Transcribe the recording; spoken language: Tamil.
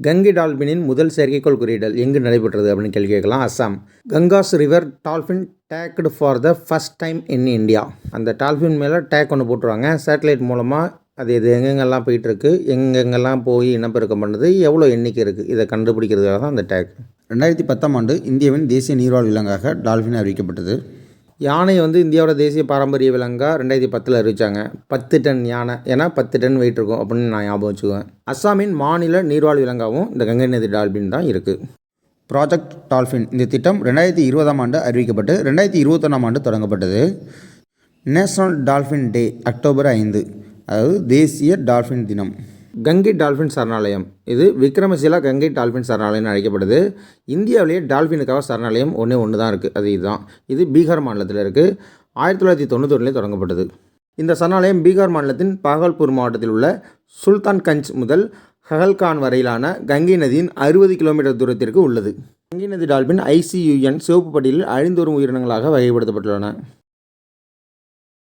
கங்கை டால்பினின் முதல் செயற்கைக்கோள் குறியிடல் எங்கு நடைபெற்றது அப்படின்னு கேள்வி கேட்கலாம். Assam. Gangas river dolphin tagged for the first time in India. அந்த டால்ஃபின் மேலே டேக் ஒன்று போட்டுருவாங்க. சேட்டலைட் மூலமாக அது இது எங்கெங்கெல்லாம் போயிட்டுருக்கு, எங்கெங்கெல்லாம் போய் இனப்பெருக்கம் பண்ணுது, எவ்வளோ எண்ணிக்கை இருக்குது, இதை கண்டுபிடிக்கிறதுக்காக தான் அந்த டேக். 2010 ஆண்டு இந்தியாவின் தேசிய நீர்வாழ் விலங்காக டால்ஃபின் அறிவிக்கப்பட்டது. யானை இந்தியாவோட தேசிய பாரம்பரிய விலங்காக 2010 அறிவித்தாங்க. 10 டன் யானை, ஏன்னா 10 டன் வெயிட் இருக்கும் அப்படின்னு நான் ஞாபகம் வச்சுக்குவேன். அஸ்ஸாமின் மாநில நீர்வாழ் விலங்காகவும் இந்த கங்கை நதி டால்பின் தான் இருக்குது. ப்ராஜெக்ட் டால்ஃபின் இந்த திட்டம் 2020 ஆண்டு அறிவிக்கப்பட்டு 2021 ஆண்டு தொடங்கப்பட்டது. நேஷனல் டால்ஃபின் டே அக்டோபர் 5, அதாவது தேசிய டால்ஃபின் தினம். கங்கை டால்ஃபின் சரணாலயம் இது விக்ரமசிலா கங்கை டால்ஃபின் சரணாலயம்னு அழைக்கப்படுது. இந்தியாவிலேயே டால்ஃபினுக்காக சரணாலயம் ஒன்று தான் இருக்குது. அது இதுதான். இது பீகார் மாநிலத்தில் இருக்குது. 1991 தொடங்கப்பட்டது. இந்த சரணாலயம் பீகார் மாநிலத்தின் பாகல்பூர் மாவட்டத்தில் உள்ள சுல்தான்கஞ்ச் முதல் ஹகல்கான் வரையிலான கங்கை நதியின் 60 கிலோமீட்டர் தூரத்திற்கு உள்ளது. கங்கை நதி டால்பின் ICUN சிவப்பு பட்டியலில் அழிந்து வரும் உயிரினங்களாக வகைப்படுத்தப்பட்டுள்ளன.